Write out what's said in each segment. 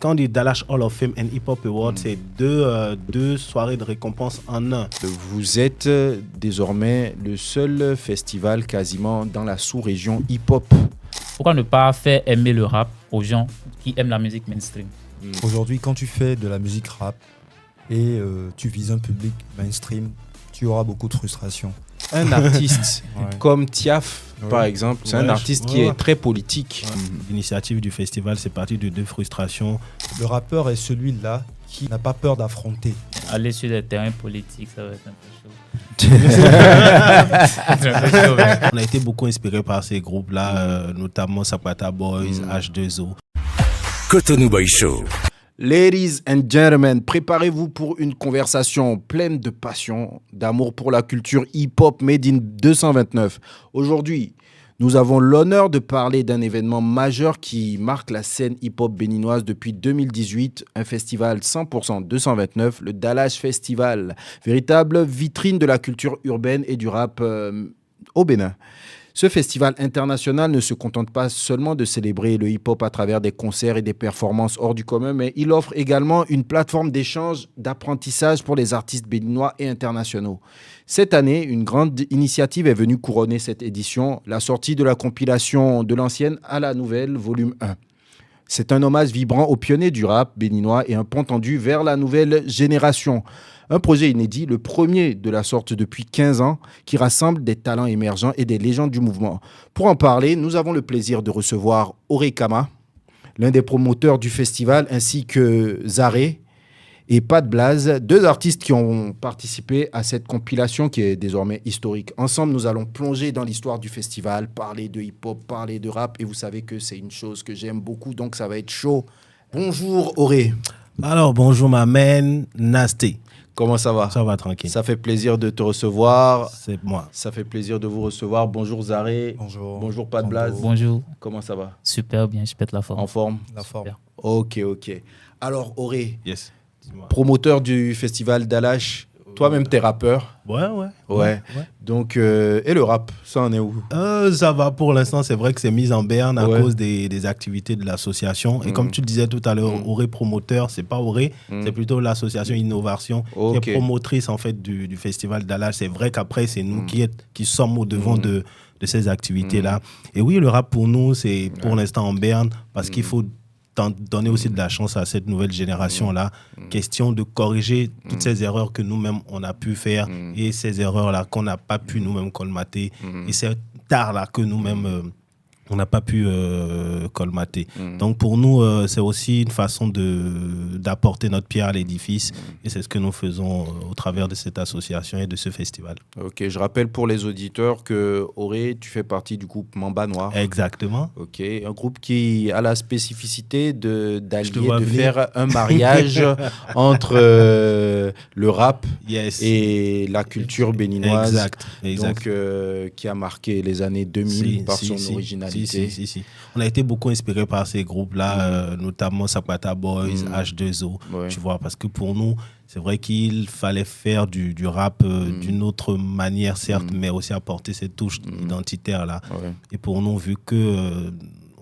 quand on dit Dalash Hall of Fame and Hip Hop Award, c'est deux soirées de récompense en un. Vous êtes désormais le seul festival quasiment dans la sous-région hip-hop. Pourquoi ne pas faire aimer le rap aux gens qui aiment la musique mainstream? Aujourd'hui, quand tu fais de la musique rap et tu vises un public mainstream, tu auras beaucoup de frustration. Un artiste comme Tiaf, par exemple, c'est un artiste qui est très politique. L'initiative du festival, c'est parti de deux frustrations. Le rappeur est celui-là qui n'a pas peur d'affronter. Aller sur des terrains politiques, ça va être un peu chaud. On a été beaucoup inspiré par ces groupes-là, notamment Sapata Boys, H2O. Cotonou Boy Show. Ladies and gentlemen, préparez-vous pour une conversation pleine de passion, d'amour pour la culture hip-hop made in 229. Aujourd'hui, nous avons l'honneur de parler d'un événement majeur qui marque la scène hip-hop béninoise depuis 2018, un festival 100% 229, le Dalash Festival, véritable vitrine de la culture urbaine et du rap au Bénin. Ce festival international ne se contente pas seulement de célébrer le hip-hop à travers des concerts et des performances hors du commun, mais il offre également une plateforme d'échange, d'apprentissage pour les artistes béninois et internationaux. Cette année, une grande initiative est venue couronner cette édition, la sortie de la compilation de l'ancienne à la nouvelle, volume 1. C'est un hommage vibrant aux pionniers du rap béninois et un pont tendu vers la nouvelle génération. Un projet inédit, le premier de la sorte depuis 15 ans, qui rassemble des talents émergents et des légendes du mouvement. Pour en parler, nous avons le plaisir de recevoir Auré Kama, l'un des promoteurs du festival, ainsi que Zaré et Pat Blaze, deux artistes qui ont participé à cette compilation qui est désormais historique. Ensemble, nous allons plonger dans l'histoire du festival, parler de hip-hop, parler de rap, et vous savez que c'est une chose que j'aime beaucoup, donc ça va être chaud. Bonjour Auré. Alors, bonjour ma man, Nasty. Comment ça va? Ça va tranquille. Ça fait plaisir de te recevoir. C'est moi. Ça fait plaisir de vous recevoir. Bonjour Zaré. Bonjour. Bonjour Pat Blaze. Bonjour. Comment ça va? Super bien, je pète la forme. En forme? La forme. Ok. Alors Auré, Yes. Dis-moi. promoteur du festival Dalash, toi-même t'es rappeur. Ouais. Donc, et le rap, ça en est où? Ça va pour l'instant, c'est vrai que c'est mis en berne à Ouais. cause des activités de l'association. Et comme tu le disais tout à l'heure, Auré promoteur, c'est pas Auré, c'est plutôt l'association Innovation qui est promotrice en fait du festival Dalash. C'est vrai qu'après, c'est nous qui sommes au devant de ces activités-là. Et oui, le rap pour nous, c'est pour l'instant en berne parce qu'il faut donner aussi de la chance à cette nouvelle génération-là. Question de corriger toutes ces erreurs que nous-mêmes, on a pu faire et ces erreurs-là qu'on n'a pas pu nous-mêmes colmater. Et c'est tard-là que nous-mêmes, on n'a pas pu colmater. Donc pour nous, c'est aussi une façon d'apporter notre pierre à l'édifice. Et c'est ce que nous faisons au travers de cette association et de ce festival. Ok, je rappelle pour les auditeurs que Auré, tu fais partie du groupe Mamba Noir. Exactement. Ok, un groupe qui a la spécificité d'allier, vois de venir. faire un mariage entre le rap Yes. et la culture béninoise. Exact. Donc, qui a marqué les années 2000 par son originalité. Si. On a été beaucoup inspiré par ces groupes-là, notamment Sapata Boys, H2O, tu vois, parce que pour nous, c'est vrai qu'il fallait faire du rap d'une autre manière, certes, mais aussi apporter cette touche identitaire-là. Ouais. Et pour nous, vu que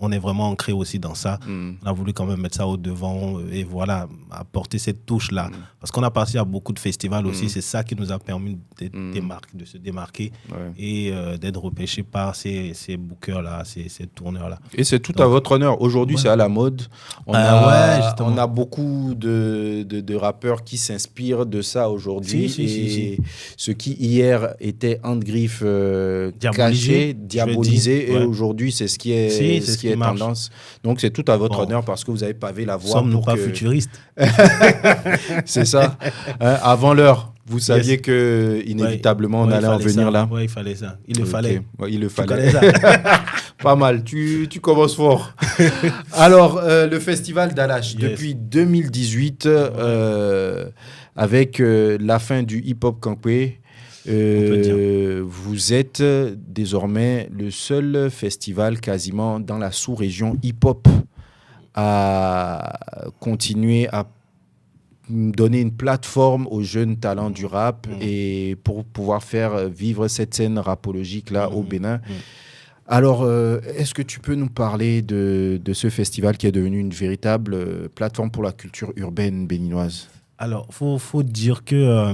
on est vraiment ancré aussi dans ça, on a voulu quand même mettre ça au devant et voilà, apporter cette touche-là. Parce qu'on a passé à beaucoup de festivals aussi, c'est ça qui nous a permis de se démarquer et d'être repêché par ces bookers-là, ces tourneurs-là. Et c'est tout à votre honneur. Aujourd'hui, c'est à la mode. On a beaucoup de rappeurs qui s'inspirent de ça aujourd'hui. Si. Ce qui hier était entre griffes Diabolisé, caché, diabolisé, je et dis. aujourd'hui, c'est ce qui est, c'est ce qui est marche. tendance. Donc, c'est tout à votre honneur parce que vous avez pavé la voie. Sommes-nous pour pas que... futuristes? C'est ça. Hein, avant l'heure. Vous saviez que inévitablement on allait en venir là. Oui, il fallait ça. Il le fallait. Ouais, il le Tu fallait. connais ça? Pas mal. Tu commences fort. Alors, le festival Dalash, depuis 2018, avec la fin du hip-hop campé, vous êtes désormais le seul festival quasiment dans la sous-région hip-hop à continuer à donner une plateforme aux jeunes talents du rap et pour pouvoir faire vivre cette scène rapologique là au Bénin. Alors, est-ce que tu peux nous parler de ce festival qui est devenu une véritable plateforme pour la culture urbaine béninoise? Alors, faut dire que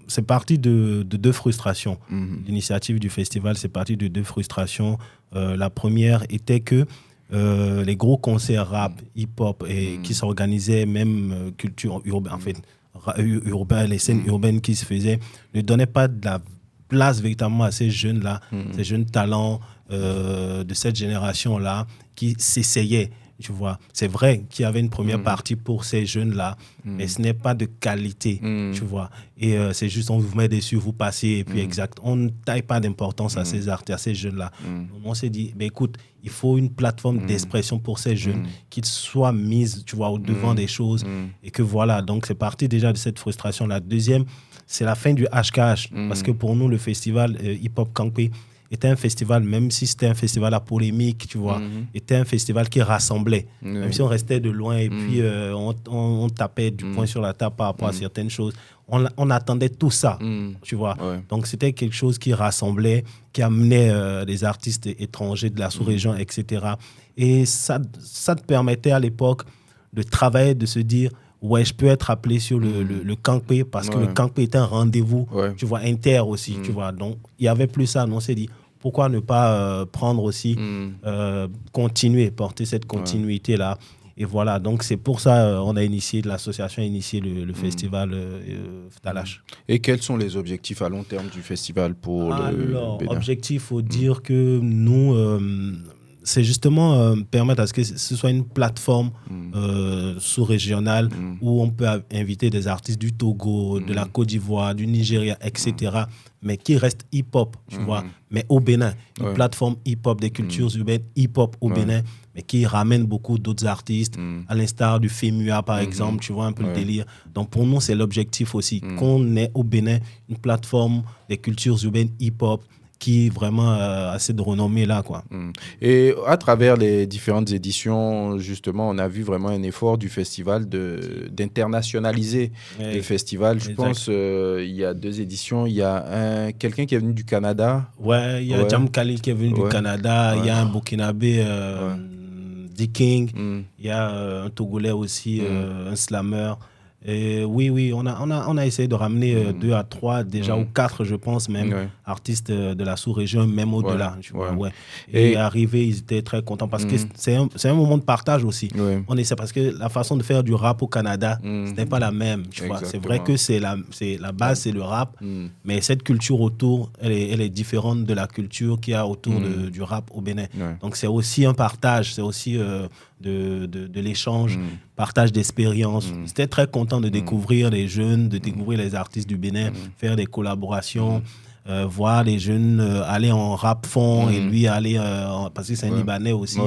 c'est parti de deux frustrations. L'initiative du festival, c'est parti de deux frustrations. La première était que les gros concerts rap, hip-hop, et qui s'organisaient, même culture urbaine, en fait, les scènes urbaines qui se faisaient, ne donnaient pas de la place véritablement à ces jeunes-là, ces jeunes talents de cette génération-là qui s'essayaient. Tu vois, c'est vrai qu'il y avait une première partie pour ces jeunes-là, mais ce n'est pas de qualité, tu vois. Et c'est juste, on vous met dessus, vous passez, et puis exact. On ne taille pas d'importance à ces artistes, à ces jeunes-là. On s'est dit, mais écoute, il faut une plateforme d'expression pour ces jeunes, qu'ils soient mis, tu vois, au devant des choses, et que voilà. Donc, c'est parti déjà de cette frustration. La deuxième, c'est la fin du HKH, parce que pour nous, le festival Hip Hop Campé était un festival, même si c'était un festival à polémique, tu vois, était un festival qui rassemblait. Même si on restait de loin et puis on tapait du poing sur la table par rapport à certaines choses, on attendait tout ça, tu vois. Donc c'était quelque chose qui rassemblait, qui amenait des artistes étrangers de la sous-région, etc. Et ça te permettait à l'époque de travailler, de se dire, ouais, je peux être appelé sur le Campé parce que le Campé est un rendez-vous, tu vois, inter aussi, tu vois. Donc, il n'y avait plus ça. On s'est dit, pourquoi ne pas prendre aussi, continuer, porter cette continuité-là. Et voilà, donc c'est pour ça on a initié, l'association a initié le festival Dalash. Et quels sont les objectifs à long terme du festival pour le Bénin? Objectif, il faut dire que nous... c'est justement permettre à ce que ce soit une plateforme sous-régionale où on peut inviter des artistes du Togo, de la Côte d'Ivoire, du Nigeria, etc., mais qui restent hip-hop, tu vois, mais au Bénin. Une plateforme hip-hop, des cultures urbaines hip-hop au Bénin, mais qui ramène beaucoup d'autres artistes, à l'instar du FEMUA, par exemple, tu vois un peu le délire. Donc pour nous, c'est l'objectif aussi, qu'on ait au Bénin une plateforme des cultures urbaines hip-hop, qui vraiment a cette renommée là, quoi. Et à travers les différentes éditions, justement, on a vu vraiment un effort du festival d'internationaliser le festival. Je pense il y a 2 éditions, il y a quelqu'un qui est venu du Canada. Ouais, il y a Jam Khalil qui est venu du Canada, il y a un Burkinabé, D-King, il y a un Togolais aussi, un slammer. Et oui, on a essayé de ramener 2 à 3, déjà ou 4, je pense, même, artistes de la sous-région, même au-delà. Tu vois, Et arrivés, ils étaient très contents parce que c'est un moment de partage aussi. On essaie, parce que la façon de faire du rap au Canada, ce n'est pas la même. Tu vois. C'est vrai que la base, c'est le rap, mais cette culture autour, elle est différente de la culture qu'il y a autour du rap au Bénin. Donc c'est aussi un partage, c'est aussi de l'échange, partage d'expériences. J'étais très content de découvrir les jeunes, de découvrir les artistes du Bénin, faire des collaborations, voir les jeunes aller en rap fond et lui aller, parce que c'est un Libanais aussi,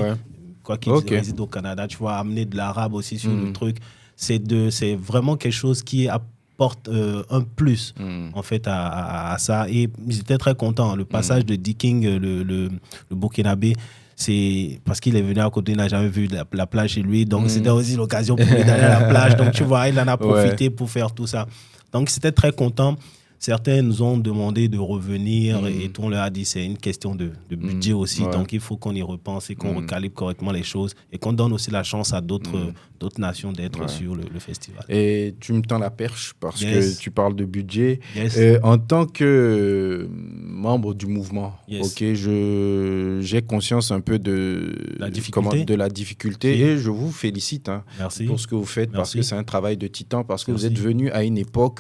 quoi qu'il réside au Canada, tu vois, amener de l'arabe aussi sur le truc. C'est vraiment quelque chose qui apporte un plus en fait à ça. Et ils étaient très contents. Le passage de D-King, le Burkinabé, c'est parce qu'il est venu à côté, il n'a jamais vu la plage chez lui. Donc, c'était aussi l'occasion pour lui d'aller à la plage. Donc, tu vois, il en a profité pour faire tout ça. Donc, c'était très content. Certains nous ont demandé de revenir et tout, on leur a dit c'est une question de budget aussi. Donc, il faut qu'on y repense et qu'on recalibre correctement les choses et qu'on donne aussi la chance à d'autres nations d'être sur le festival. Et tu me tends la perche parce que tu parles de budget. En tant que membre du mouvement, j'ai conscience un peu de la difficulté et je vous félicite pour ce que vous faites parce que c'est un travail de titan, parce que vous êtes venu à une époque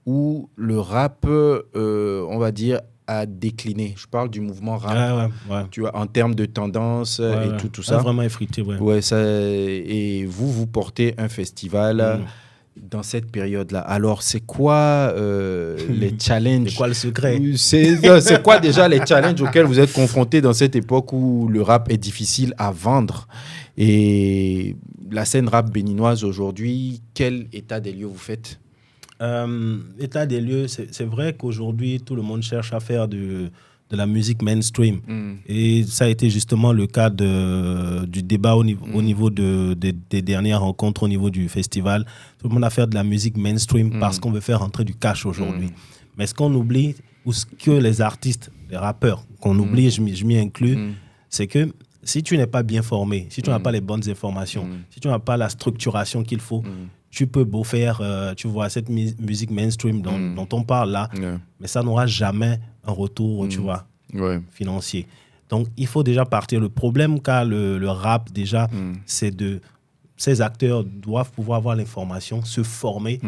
où le rap, on va dire, a décliné. Je parle du mouvement rap, tu vois, en termes de tendance et tout ça. Vraiment effrité, et vous portez un festival dans cette période-là. Alors, c'est quoi les challenges? C'est quoi le secret? C'est quoi déjà les challenges auxquels vous êtes confrontés dans cette époque où le rap est difficile à vendre? Et la scène rap béninoise aujourd'hui, quel état des lieux vous faites? État des lieux, c'est vrai qu'aujourd'hui, tout le monde cherche à faire de la musique mainstream. Et ça a été justement le cas du débat au niveau des dernières rencontres au niveau du festival. Tout le monde a fait de la musique mainstream parce qu'on veut faire rentrer du cash aujourd'hui. Mais ce qu'on oublie, ou ce que les artistes, les rappeurs, qu'on oublie, je m'y inclus, c'est que si tu n'es pas bien formé, si tu n'as pas les bonnes informations, si tu n'as pas la structuration qu'il faut, tu peux beau faire, tu vois, cette musique mainstream dont on parle là, mais ça n'aura jamais un retour, tu vois, financier. Donc, il faut déjà partir. Le problème qu'a le rap, déjà, c'est de... Ces acteurs doivent pouvoir avoir l'information, se former,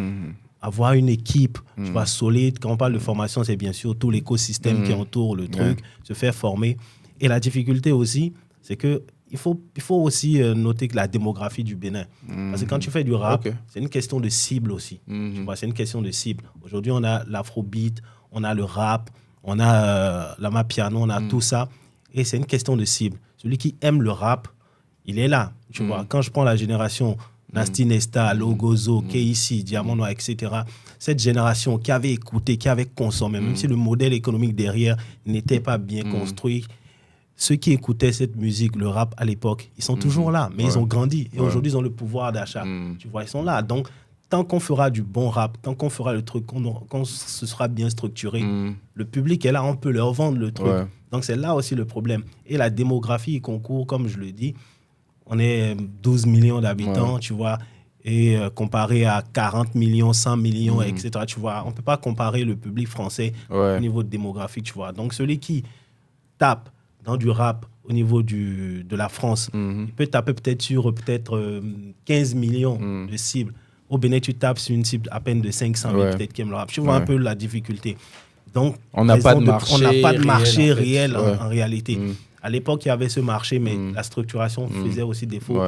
avoir une équipe, tu vois, solide. Quand on parle de formation, c'est bien sûr tout l'écosystème qui entoure le truc, se faire former. Et la difficulté aussi, c'est que il faut aussi noter que la démographie du Bénin. Parce que quand tu fais du rap, c'est une question de cible aussi. Tu vois, c'est une question de cible. Aujourd'hui, on a l'afrobeat, on a le rap, on a l'amapiano, on a tout ça. Et c'est une question de cible. Celui qui aime le rap, il est là. Tu vois, quand je prends la génération Nasty Nesta, Logozo, KIC, Diamant Noir, etc., cette génération qui avait écouté, qui avait consommé, même si le modèle économique derrière n'était pas bien construit, ceux qui écoutaient cette musique, le rap à l'époque, ils sont toujours là, mais ils ont grandi. Et aujourd'hui, ils ont le pouvoir d'achat. Tu vois, ils sont là. Donc, tant qu'on fera du bon rap, tant qu'on fera le truc, quand ce sera bien structuré, le public est là, on peut leur vendre le truc. Donc, c'est là aussi le problème. Et la démographie concourt, comme je le dis, on est 12 millions d'habitants, tu vois, et comparé à 40 millions, 100 millions, etc., tu vois, on ne peut pas comparer le public français au niveau démographique, tu vois. Donc, celui qui tape dans du rap au niveau de la France, il peut taper peut-être sur 15 millions de cibles. Au Bénin, tu tapes sur une cible à peine de 500 000 peut-être qui aiment le rap. Tu vois un peu la difficulté. Donc, on n'a pas de marché réel en réalité. À l'époque, il y avait ce marché, mais la structuration faisait aussi défaut.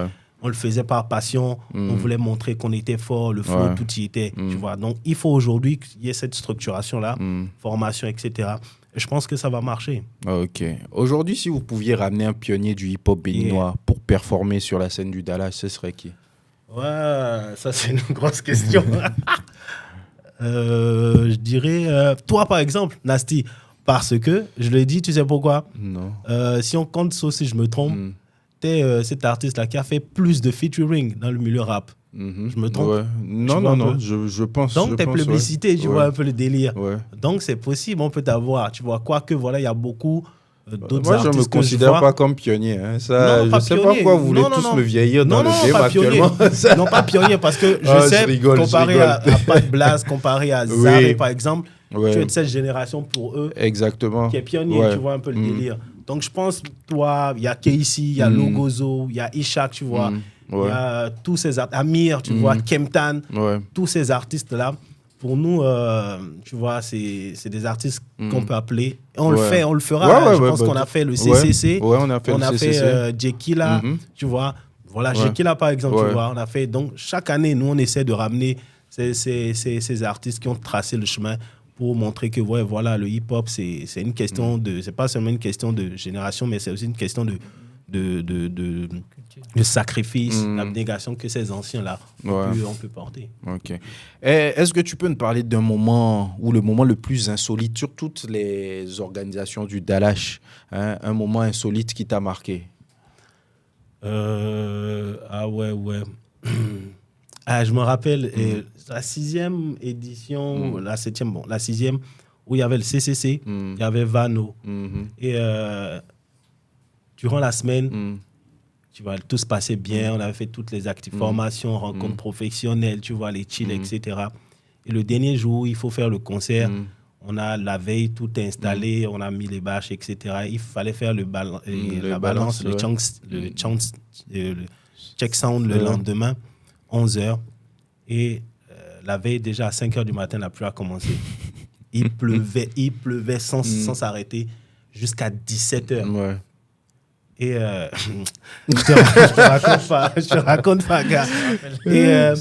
On le faisait par passion. On voulait montrer qu'on était fort, le flow, tout y était. Tu vois. Donc, il faut aujourd'hui qu'il y ait cette structuration-là, formation, etc. Et je pense que ça va marcher. Ok. Aujourd'hui, si vous pouviez ramener un pionnier du hip-hop béninois pour performer sur la scène du Dallage, ce serait qui? Ouais, ça, c'est une grosse question. Je dirais, toi, par exemple, Nasty, parce que, je le dis, tu sais pourquoi? Non. Si on compte, sauf si je me trompe, t'es cet artiste-là qui a fait plus de featuring dans le milieu rap. Je me trompe? Non, je pense. Donc, t'es plébiscité, tu vois un peu le délire. Donc, c'est possible, on peut t'avoir. Tu vois, quoique, voilà, il y a beaucoup d'autres artistes. Moi, je ne me considère pas comme pionnier. Hein. Ça, je ne sais pas pourquoi vous voulez tous me vieillir dans le game actuellement. Non, pas pionnier, parce que je sais, comparé à Pat Blas, comparé à Zare, par exemple, tu es de cette génération pour eux. Exactement. Qui est pionnier, tu vois un peu le délire. Donc, je pense, toi, il y a KIC, il y a Logozo, il y a Ishak, tu vois. Il y a tous ces artistes, Amir, tu vois, Kemtan, tous ces artistes-là. Pour nous, tu vois, c'est des artistes qu'on peut appeler. Et on le fait, on le fera. Je pense qu'on a fait le CCC. On a fait Jekila, tu vois. Voilà, Jekila, par exemple, tu vois. On a fait. Donc, chaque année, nous, on essaie de ramener ces artistes qui ont tracé le chemin pour montrer que, voilà, le hip-hop, c'est une question de... C'est pas seulement une question de génération, mais c'est aussi une question de sacrifice, d'abnégation que ces anciens-là on peut porter. Ok. Est-ce que tu peux nous parler d'un moment, ou le moment le plus insolite sur toutes les organisations du Dallage, hein, un moment insolite qui t'a marqué? Je me rappelle, la 6e édition, la 7e, la 6e, où il y avait le CCC, il y avait Vano. Et durant la semaine, tu vois, tout se passait bien. On avait fait toutes les activités, formations, rencontres professionnelles, tu vois, les chill, etc. Et le dernier jour, il faut faire le concert. On a la veille tout installé, on a mis les bâches, etc. Il fallait faire la balance, le check sound le lendemain, 11h. Et la veille, déjà à 5h du matin, la pluie a commencé. Il pleuvait sans s'arrêter jusqu'à 17h. Et je te raconte pas, gars. Et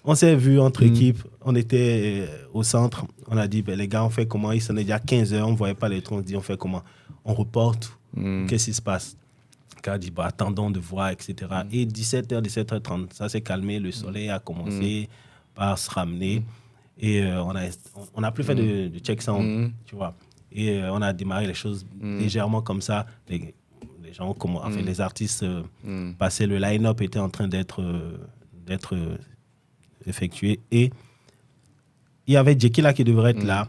on s'est vu entre équipes. On était au centre. On a dit, les gars, on fait comment? Il s'en est déjà 15h. On ne voyait pas les trous. On se dit, on fait comment? On reporte. Qu'est-ce qui se passe? Le gars dit, attendons de voir, etc. Et 17h, 17h30, ça s'est calmé. Le soleil a commencé par se ramener. Et on a plus fait de check sound, tu vois. Et on a démarré les choses légèrement comme ça. Les gens, les artistes passaient, le line-up était en train d'être effectué. Et il y avait Jekila qui devrait être là.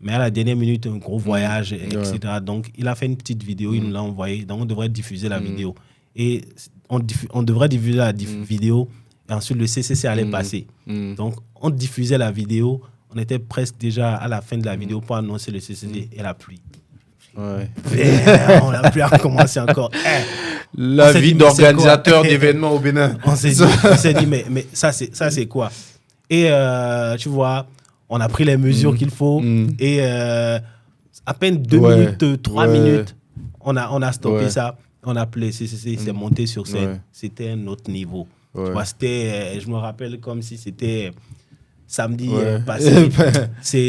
Mais à la dernière minute, un gros voyage, etc. Donc, il a fait une petite vidéo, il nous l'a envoyé. Donc, on devrait diffuser la vidéo. Et on devrait diffuser la vidéo. Et ensuite, le CCC allait passer. Donc, on diffusait la vidéo. On était presque déjà à la fin de la vidéo pour annoncer le CCC et la pluie. Ouais. La pluie a commencé encore. La vie d'organisateur d'événements au Bénin. On s'est dit, mais ça, c'est quoi? Et tu vois, on a pris les mesures qu'il faut. Et à peine 2 minutes, 3 minutes, on a stoppé ça. On a appelé CCC, c'est monté sur scène. C'était un autre niveau. Tu vois, je me rappelle comme si c'était samedi passé.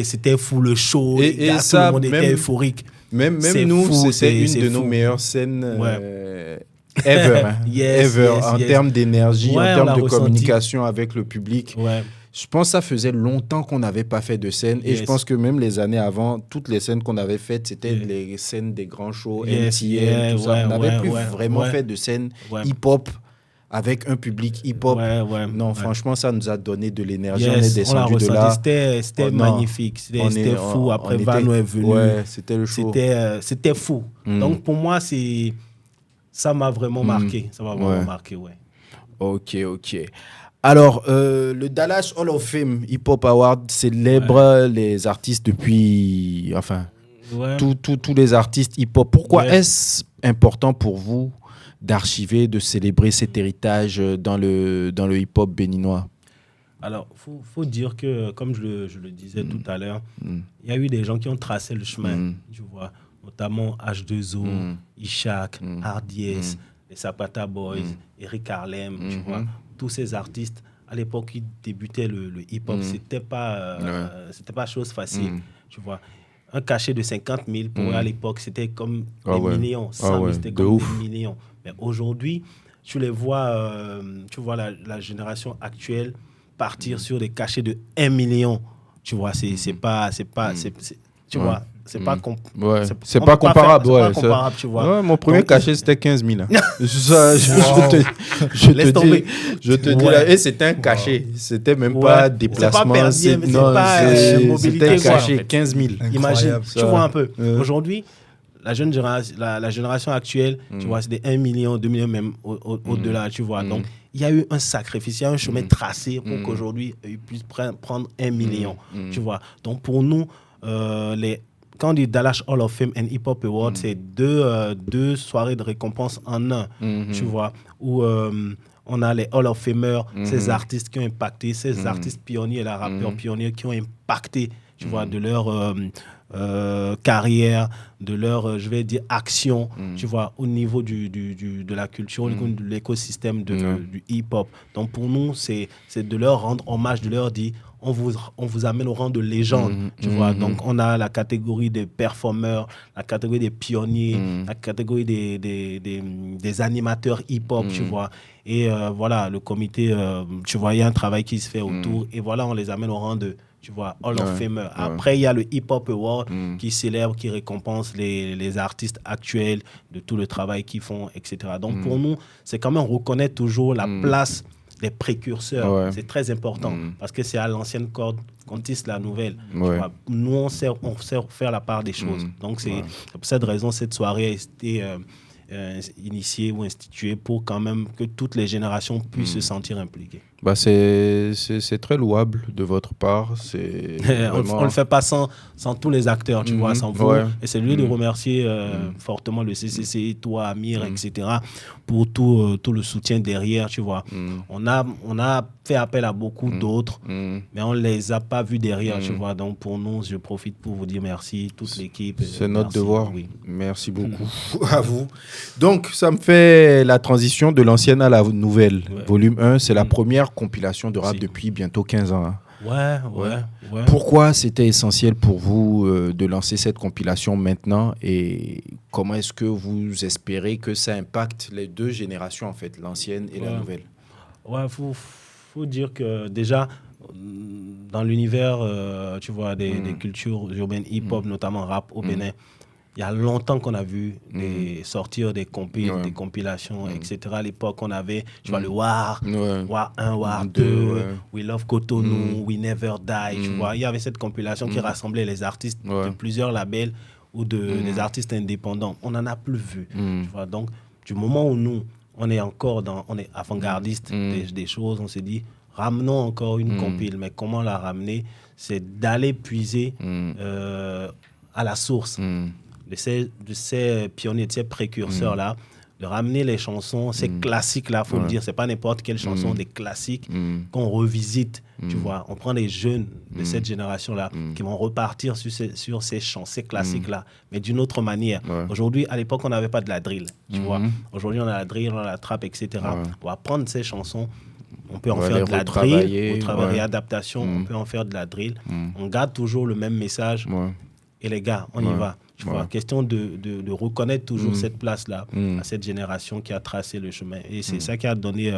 C'était fou le show. Et tout ça, le monde était euphorique. Même nous, c'était une de nos meilleures scènes ever. En termes d'énergie, en termes de communication avec le public. Je pense que ça faisait longtemps qu'on n'avait pas fait de scène. Et je pense que même les années avant, toutes les scènes qu'on avait faites, c'était les scènes des grands shows, MTL, tout ça. On n'avait plus vraiment fait de scène hip-hop avec un public hip-hop. Non, franchement, ça nous a donné de l'énergie. On est descendu de là. C'était magnifique. C'était fou. Après, Vano est venu. C'était le show. C'était fou. Donc, pour moi, ça m'a vraiment marqué. Ça m'a vraiment marqué, Ok. Alors, le Dallas Hall of Fame Hip Hop Award célèbre les artistes depuis... Enfin, tous les artistes hip-hop. Pourquoi est-ce important pour vous d'archiver, de célébrer cet héritage dans le hip-hop béninois? Alors, faut dire que, comme je le disais tout à l'heure, il y a eu des gens qui ont tracé le chemin, tu vois, notamment H2O, Ishak, Hardies, les Zapata Boys, Eric Harlem, tu vois. Tous ces artistes, à l'époque, qui débutaient le hip-hop, c'était pas chose facile, tu vois. Un cachet de 50 000, pour eux, à l'époque, c'était comme des millions. 100 000, c'était comme des millions. Mais aujourd'hui, tu les vois, tu vois la génération actuelle partir sur des cachets de 1 million. Tu vois, c'est pas comparable. Tu vois. Mon premier cachet, c'était 15 000. Je te dis là, et c'était un cachet. C'était même pas déplacement. C'était un cachet, 15 000. Imagine, tu vois un peu. Aujourd'hui, la génération actuelle, tu vois, c'est des 1 million, 2 millions, même au-delà, tu vois. Donc, il y a eu un sacrifice, il y a un chemin tracé pour qu'aujourd'hui, ils puissent prendre 1 million, tu vois. Donc, pour nous, quand on dit Dallas Hall of Fame and Hip Hop Award, c'est deux soirées de récompense en un, tu vois, où on a les Hall of Famers, ces artistes qui ont impacté, ces artistes pionniers, les rappeurs pionniers qui ont impacté, tu vois, de leur carrière, de leur, je vais dire, action, tu vois, au niveau de la culture, au niveau de l'écosystème du hip-hop. Donc, pour nous, c'est de leur rendre hommage, de leur dire, on vous amène au rang de légende, tu vois. Donc, on a la catégorie des performeurs, la catégorie des pionniers, la catégorie des animateurs hip-hop, tu vois. Et voilà, le comité, tu vois, il y a un travail qui se fait autour. Et voilà, on les amène au rang de, tu vois, Hall of Famer. Après, il y a le Hip Hop Award qui célèbre, qui récompense les artistes actuels de tout le travail qu'ils font, etc. Donc, pour nous, c'est quand même reconnaître toujours la place des précurseurs. C'est très important parce que c'est à l'ancienne corde qu'on tisse la nouvelle. Tu vois. Nous, on sait faire la part des choses. Donc, c'est pour cette raison, cette soirée a été initiée ou instituée pour quand même que toutes les générations puissent se sentir impliquées. Bah c'est très louable de votre part. On ne le fait pas sans tous les acteurs, tu vois, sans vous. Et c'est lui de remercier fortement le CCC, toi, Amir, etc., pour tout le soutien derrière, tu vois. On a fait appel à beaucoup d'autres, mais on ne les a pas vus derrière, tu vois. Donc, pour nous, je profite pour vous dire merci, toute l'équipe. C'est notre devoir. Oui. Merci beaucoup à vous. Donc, ça me fait la transition de l'ancienne à la nouvelle. Volume 1, c'est la première compilation de rap depuis bientôt 15 ans. Ouais. Pourquoi c'était essentiel pour vous de lancer cette compilation maintenant et comment est-ce que vous espérez que ça impacte les deux générations, en fait, l'ancienne et la nouvelle? Ouais, faut dire que déjà, dans l'univers, tu vois, des cultures urbaines hip-hop, notamment rap au Bénin, il y a longtemps qu'on a vu sortir des compilations, etc. À l'époque, on avait le War 1, War 2, We Love Cotonou, We Never Die. Tu vois, il y avait cette compilation qui rassemblait les artistes de plusieurs labels ou des artistes indépendants. On n'en a plus vu. Tu vois, donc, du moment où nous, on est avant-gardiste des choses, on s'est dit, ramenons encore une compile. Mais comment la ramener? C'est d'aller puiser à la source de ces pionniers, de ces précurseurs-là, de ramener les chansons, ces classiques-là, il faut le dire, c'est pas n'importe quelle chanson, des classiques qu'on revisite, tu vois. On prend les jeunes de cette génération-là qui vont repartir sur ces chants, ces classiques-là, mais d'une autre manière. Aujourd'hui, à l'époque, on n'avait pas de la drill, tu vois. Aujourd'hui, on a la drill, on a la trap, etc. On va prendre ces chansons, on peut en faire de la drill, au travers de réadaptation, on peut en faire de la drill. On garde toujours le même message. Et les gars, on y va. Tu vois, question de reconnaître toujours cette place-là à cette génération qui a tracé le chemin. Et c'est ça qui a donné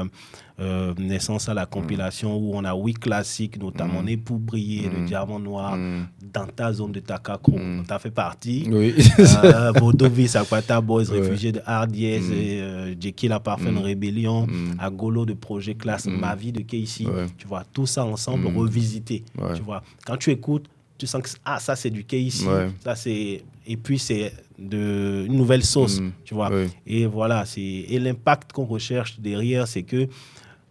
naissance à la compilation où on a 8 classiques, notamment Né pour briller, Le Diamant Noir, Dans ta zone de Takakro, dont tu as fait partie. Bodovi, Sakwata Boys, Réfugiés de RDS, Jeki la Parfaite Rébellion, Agolo de Projet Classe, Ma vie de Keisi. Tu vois, tout ça ensemble revisité. Tu vois, quand tu écoutes, tu sens que ça c'est du Keisi, ça c'est et puis c'est une nouvelle sauce, tu vois. Et voilà, et l'impact qu'on recherche derrière, c'est que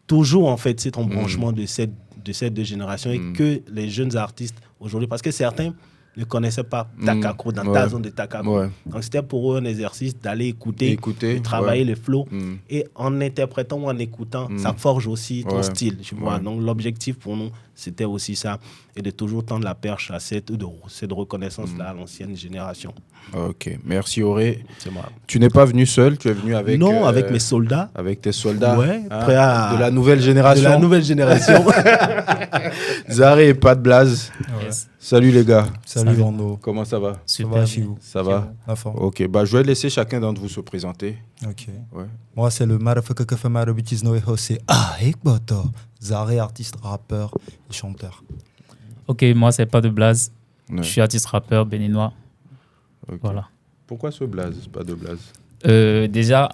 toujours en fait c'est un branchement de ces deux générations et que les jeunes artistes aujourd'hui, parce que certains ne connaissaient pas Takakro, dans ta zone de Takakro. Donc c'était pour eux un exercice d'aller écouter de travailler le flow. Et en interprétant ou en écoutant, ça forge aussi ton style. Tu vois. Donc l'objectif pour nous, c'était aussi ça. Et de toujours tendre la perche à cette reconnaissance-là à l'ancienne génération. Ok, merci Auré. C'est moi. Tu n'es pas venu seul, tu es venu avec... Non, avec mes soldats. Avec tes soldats. Ouais, prêts à... De la nouvelle génération. De la nouvelle génération. Zaré et Pat Blaze. Yes. Salut les gars. Salut Vando. Comment ça va? Super. Chez vous? Ça va? La forme. Ok, je vais laisser chacun d'entre vous se présenter. Ok. Ouais. Moi, c'est le Marafaka Marabitis Noé José. Ekboto. Zaré, artiste, rappeur et chanteur. Ok, moi, c'est pas de Blaze. Je suis artiste rappeur béninois. Okay. Voilà. Pourquoi ce Blaze, pas de Blaze? Déjà,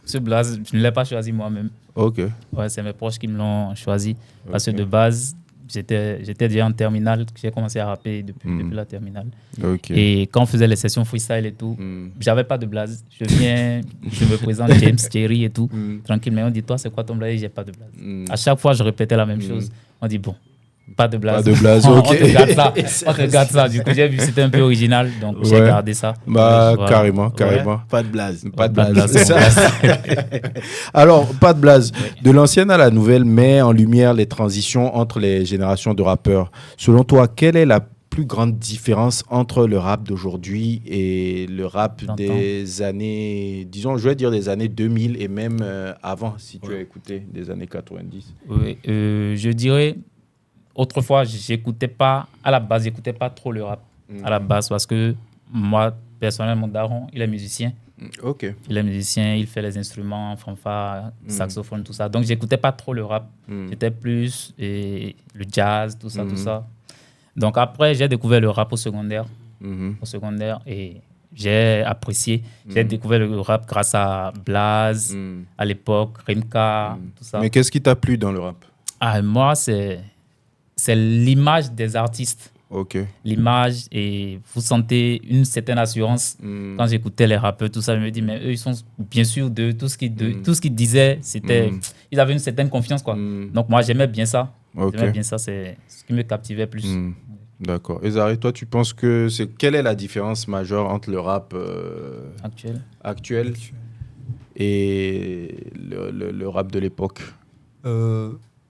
ce Blaze, je ne l'ai pas choisi moi-même. Ok. Ouais, c'est mes proches qui me l'ont choisi. Parce que de base, j'étais déjà en terminale. J'ai commencé à rapper depuis la terminale. Okay. Et quand on faisait les sessions freestyle et tout, j'avais pas de Blaze. Je me présente James, Thierry et tout. Tranquille, mais on dit, toi, c'est quoi ton Blaze? J'ai pas de Blaze. À chaque fois, je répétais la même chose. On dit, bon, pas de Blaze. Pas de Blaze, ok. On te garde ça. Du coup, j'ai vu que c'était un peu original, donc j'ai gardé ça. Bah, voilà. Carrément. Ouais, pas de Blaze. Pas de Blaze, c'est ça. Alors, pas de Blaze. De l'ancienne à la nouvelle met en lumière les transitions entre les générations de rappeurs. Selon toi, quelle est la plus grande différence entre le rap d'aujourd'hui et le rap des années, disons, je vais dire des années 2000 et même avant, si tu as écouté, des années 90? Oui, je dirais... Autrefois, j'écoutais pas trop le rap à la base parce que moi, personnellement, mon daron, il est musicien. Ok. Il est musicien, il fait les instruments, fanfare, saxophone, tout ça. Donc, j'écoutais pas trop le rap. J'étais plus le jazz, tout ça. Donc, après, j'ai découvert le rap au secondaire. Et j'ai apprécié. J'ai découvert le rap grâce à Blaze, à l'époque, Rimka, tout ça. Mais qu'est-ce qui t'a plu dans le rap? Moi, c'est l'image des artistes. Ok. L'image, et vous sentez une certaine assurance. Quand j'écoutais les rappeurs, tout ça, je me dis, mais eux, ils sont bien sûrs de tout ce qu'ils disaient. Ils avaient une certaine confiance, quoi. Donc, moi, j'aimais bien ça. Okay. J'aimais bien ça, c'est ce qui me captivait plus. D'accord. Et Zaré, toi, tu penses que quelle est la différence majeure entre le rap actuel et le rap de l'époque?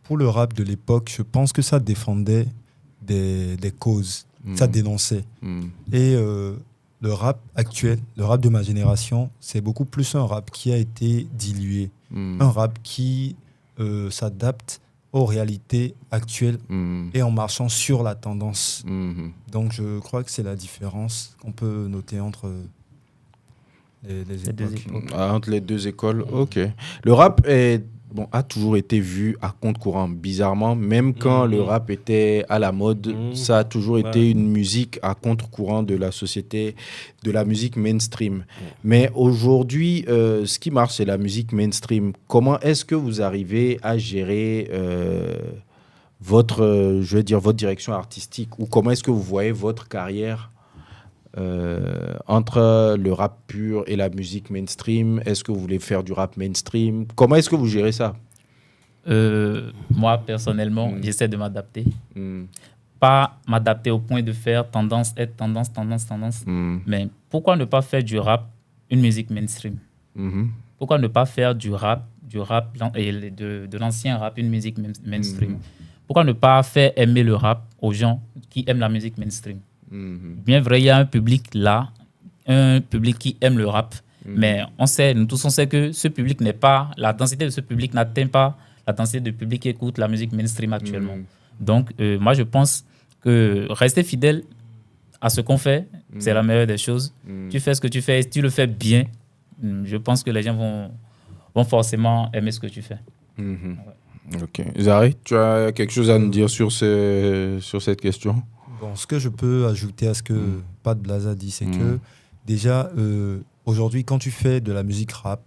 Pour le rap de l'époque, je pense que ça défendait des causes, ça dénonçait. Et le rap actuel, le rap de ma génération, c'est beaucoup plus un rap qui a été dilué. Un rap qui s'adapte aux réalités actuelles et en marchant sur la tendance. Donc je crois que c'est la différence qu'on peut noter entre les époques. Entre les deux écoles, ok. Le rap est a toujours été vu à compte courant. Bizarrement, même quand le rap était à la mode, ça a toujours été une musique à contre-courant de la société, de la musique mainstream. Mais aujourd'hui, ce qui marche, c'est la musique mainstream. Comment est-ce que vous arrivez à gérer votre direction artistique, ou comment est-ce que vous voyez votre carrière entre le rap pur et la musique mainstream? Est-ce que vous voulez faire du rap mainstream? Comment est-ce que vous gérez ça? Moi, personnellement, j'essaie de m'adapter. Pas m'adapter au point de faire tendance. Mais pourquoi ne pas faire du rap une musique mainstream? Pourquoi ne pas faire du rap et de l'ancien rap une musique mainstream? Pourquoi ne pas faire aimer le rap aux gens qui aiment la musique mainstream? Bien vrai, il y a un public là, un public qui aime le rap, mais nous tous on sait que ce public n'est pas, la densité de ce public n'atteint pas la densité du public qui écoute la musique mainstream actuellement. Donc, moi, je pense que rester fidèle à ce qu'on fait, c'est la meilleure des choses. Tu fais ce que tu fais, et si tu le fais bien, je pense que les gens vont forcément aimer ce que tu fais. Ok. Zari, tu as quelque chose à nous dire sur cette question? Bon, ce que je peux ajouter à ce que Pat Blaze a dit, c'est que déjà, aujourd'hui, quand tu fais de la musique rap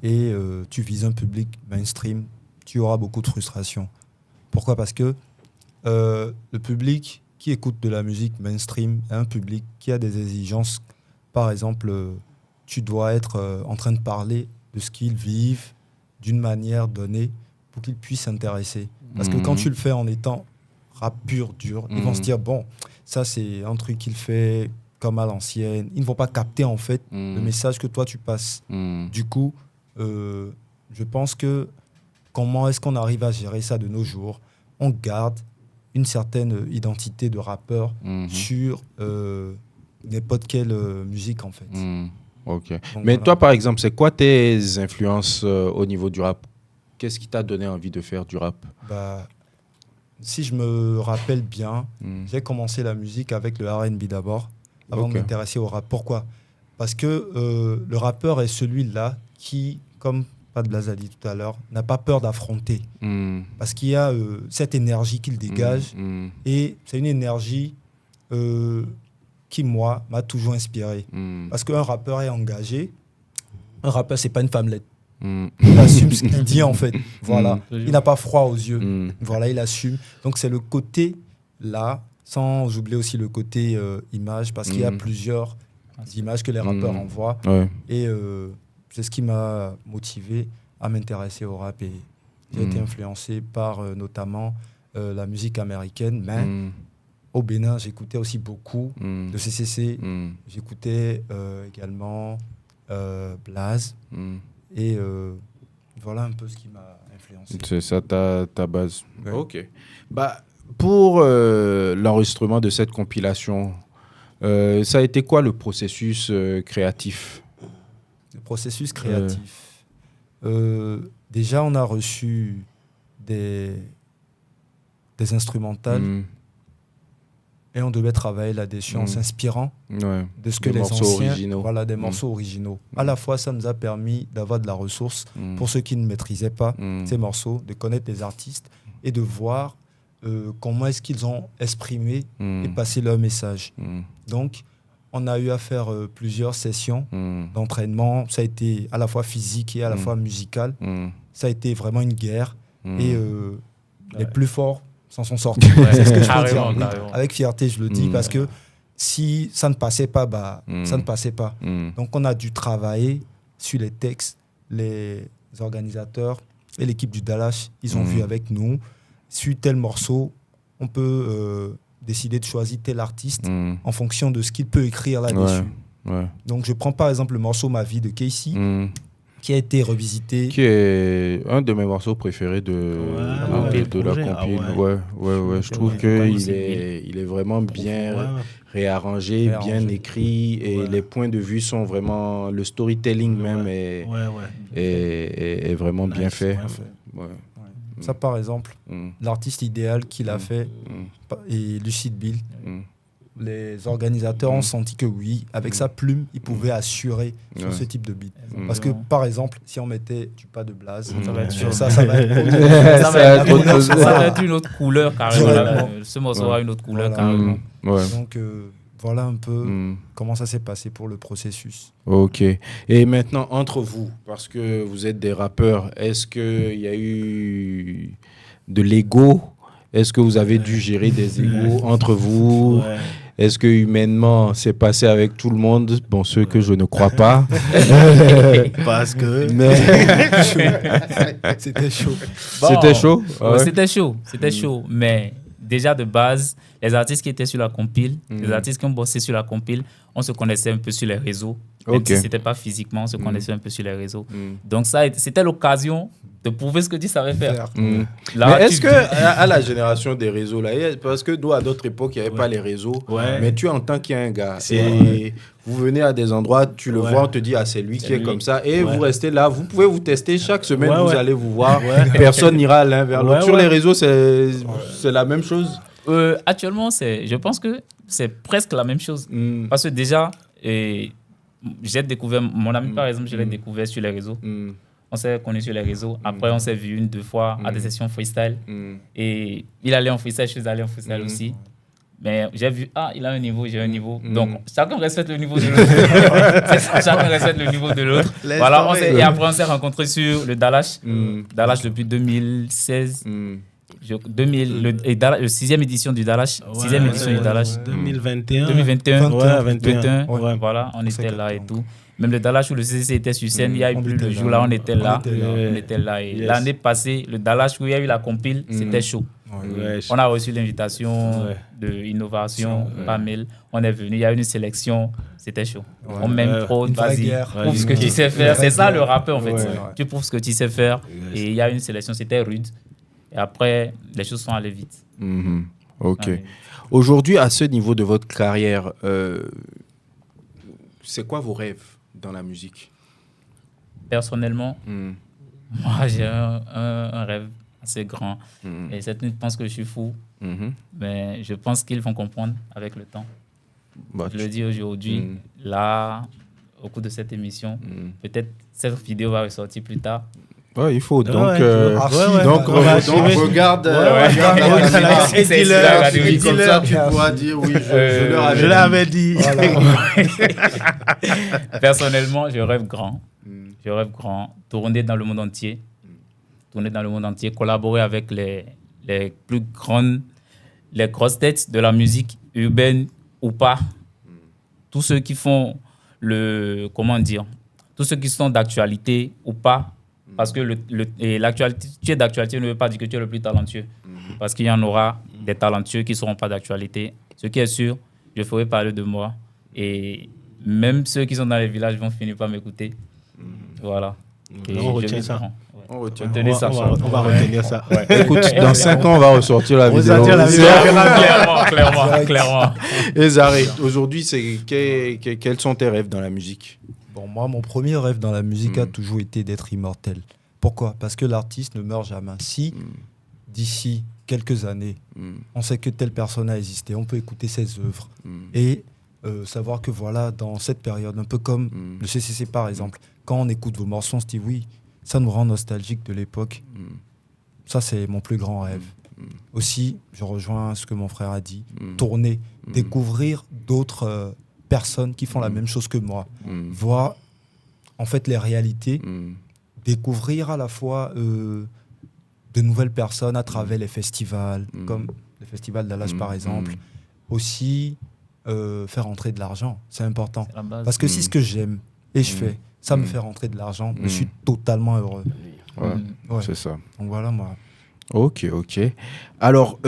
et tu vises un public mainstream, tu auras beaucoup de frustration. Pourquoi? Parce que le public qui écoute de la musique mainstream est un public qui a des exigences. Par exemple, tu dois être en train de parler de ce qu'ils vivent d'une manière donnée pour qu'ils puissent s'intéresser. Parce que quand tu le fais en étant rap pur, dur, ils vont se dire, bon, ça c'est un truc qu'il fait comme à l'ancienne. Ils ne vont pas capter en fait le message que toi tu passes. Du coup, je pense que comment est-ce qu'on arrive à gérer ça de nos jours? On garde une certaine identité de rappeur sur n'importe quelle musique en fait. Ok. Donc, mais voilà. toi, par exemple, c'est quoi tes influences au niveau du rap? Qu'est-ce qui t'a donné envie de faire du rap? Si je me rappelle bien, j'ai commencé la musique avec le R&B d'abord, avant de m'intéresser au rap. Pourquoi? Parce que le rappeur est celui-là qui, comme Pat Blaze a dit tout à l'heure, n'a pas peur d'affronter. Parce qu'il y a cette énergie qu'il dégage, et c'est une énergie qui, moi, m'a toujours inspiré. Parce qu'un rappeur est engagé. Un rappeur, c'est pas une femmelette. Il assume ce qu'il dit en fait. Voilà. Il n'a pas froid aux yeux. Voilà, il assume. Donc c'est le côté là, sans oublier aussi le côté image, parce qu'il y a plusieurs images que les rappeurs envoient. Et c'est ce qui m'a motivé à m'intéresser au rap. Et j'ai été influencé par notamment la musique américaine. Mais au Bénin, j'écoutais aussi beaucoup de CCC. J'écoutais également Blaze. Et voilà un peu ce qui m'a influencé. C'est ça ta base. Ouais. Ok. Pour l'enregistrement de cette compilation, ça a été quoi le processus créatif? Le processus créatif. Déjà, on a reçu des instrumentales. Et on devait travailler là-dessus en s'inspirant de ce que les anciens... Voilà, des morceaux originaux. À la fois, ça nous a permis d'avoir de la ressource pour ceux qui ne maîtrisaient pas ces morceaux, de connaître les artistes et de voir comment est-ce qu'ils ont exprimé et passé leur message. Donc, on a eu à faire plusieurs sessions d'entraînement. Ça a été à la fois physique et à la fois musical. Ça a été vraiment une guerre. Et les plus forts s'en sont sortis. C'est ce que je peux dire. Avec fierté, je le dis, parce que si ça ne passait pas, ça ne passait pas. Donc, on a dû travailler sur les textes. Les organisateurs et l'équipe du Dalash, ils ont vu avec nous, sur tel morceau, on peut décider de choisir tel artiste en fonction de ce qu'il peut écrire là-dessus. Donc, je prends par exemple le morceau Ma vie de Casey, qui a été revisité. Qui est un de mes morceaux préférés de la compile. Je trouve qu'il est vraiment bien réarrangé, bien écrit, et les points de vue sont vraiment... Le storytelling même est vraiment bien fait. Ça, par exemple, l'artiste idéal qu'il a fait est Lucide Bill. les organisateurs ont senti que oui, avec sa plume, il pouvait assurer sur ce type de beat. Parce que, par exemple, si on mettait du pas de Blaze, ça va être sur chaud. ça va être Ça va être une autre couleur carrément. Ce morceau aura une autre couleur carrément. Donc, voilà un peu comment ça s'est passé pour le processus. Ok. Et maintenant, entre vous, parce que vous êtes des rappeurs, est-ce qu'il y a eu de l'ego? Est-ce que vous avez dû gérer des égos entre vous? Est-ce que humainement, c'est passé avec tout le monde? Bon, ceux que je ne crois pas. Parce que... Mais... C'était chaud. Bon, c'était chaud? C'était chaud. Mais déjà de base, les artistes qui étaient sur la compile, les artistes qui ont bossé sur la compile, on se connaissait un peu sur les réseaux. Même si ce n'était pas physiquement, on se connaissait un peu sur les réseaux. Donc ça, c'était l'occasion de prouver ce que tu savais faire. Là, mais est-ce qu'à la génération des réseaux, là, parce que nous, à d'autres époques, il n'y avait pas les réseaux, mais tu entends qu'il y a un gars. Et vous venez à des endroits, tu le vois, on te dit, ah, c'est lui qui est comme ça. Et vous restez là, vous pouvez vous tester chaque semaine, vous allez vous voir. Personne n'ira l'un vers l'autre. Sur les réseaux, c'est la même chose. Actuellement, je pense que c'est presque la même chose. Parce que déjà, j'ai découvert, mon ami par exemple, je l'ai découvert sur les réseaux. On s'est connus sur les réseaux. Après, on s'est vu 1-2 fois à des sessions freestyle. Et il allait en freestyle, je suis allé en freestyle aussi. Mais j'ai vu, il a un niveau, j'ai un niveau. Donc, chacun respecte le niveau de l'autre. Chacun respecte le niveau de l'autre. Voilà, et après, on s'est rencontrés sur le Dalash. Dalash depuis 2016. Le 6e édition du Dalash. 6e édition du Dalash. 2021. Voilà, on était là et tout. Même le Dalash où le CCC était sur scène, il y a eu plus de jours là, on était là. Et l'année passée, le Dalash où il y a eu la compile, c'était chaud. On a reçu l'invitation de Innovation, par mail. On est venu, il y a eu une sélection, c'était chaud. On m'aime trop, vas-y, prouve ce que tu sais faire. C'est ça le rappeur en fait. Tu prouves ce que tu sais faire. Et il y a eu une sélection, c'était rude. Et après, les choses sont allées vite. Ok. Aujourd'hui, à ce niveau de votre carrière, c'est quoi vos rêves dans la musique? Personnellement, moi, j'ai un rêve assez grand. Et certains pensent que je suis fou. Mais je pense qu'ils vont comprendre avec le temps. Je le dis aujourd'hui, là, au cours de cette émission, peut-être cette vidéo va ressortir plus tard. Ouais, il faut. Donc, regarde comme ça, tu pourras dire oui, je l'avais dit. Personnellement, je rêve grand. Tourner dans le monde entier. Collaborer avec les plus grandes, les grosses têtes de la musique urbaine ou pas. Tous ceux qui font tous ceux qui sont d'actualité ou pas. Parce que l'actualité, tu es d'actualité ne veut pas dire que tu es le plus talentueux. Parce qu'il y en aura des talentueux qui ne seront pas d'actualité. Ce qui est sûr, je ferai parler de moi. Et même ceux qui sont dans les villages vont finir par m'écouter. Voilà. On retient ça. On va retenir ça. Écoute, dans 5 ans, on va ressortir la vidéo. Clairement. Et Zare, aujourd'hui, quels sont tes rêves dans la musique? Bon, moi, mon premier rêve dans la musique a toujours été d'être immortel. Pourquoi? Parce que l'artiste ne meurt jamais. Si, d'ici quelques années, on sait que telle personne a existé, on peut écouter ses œuvres et savoir que voilà, dans cette période, un peu comme le CCC par exemple, quand on écoute vos morceaux, on se dit oui, ça nous rend nostalgique de l'époque. Ça, c'est mon plus grand rêve. Aussi, je rejoins ce que mon frère a dit, tourner, découvrir d'autres personnes qui font la même chose que moi, voir en fait les réalités, découvrir à la fois de nouvelles personnes à travers les festivals, comme le festival Dallas par exemple, aussi faire rentrer de l'argent, c'est important. Parce que si ce que j'aime et je fais, ça me fait rentrer de l'argent, je suis totalement heureux. C'est ça. Donc voilà moi. Ok. Alors,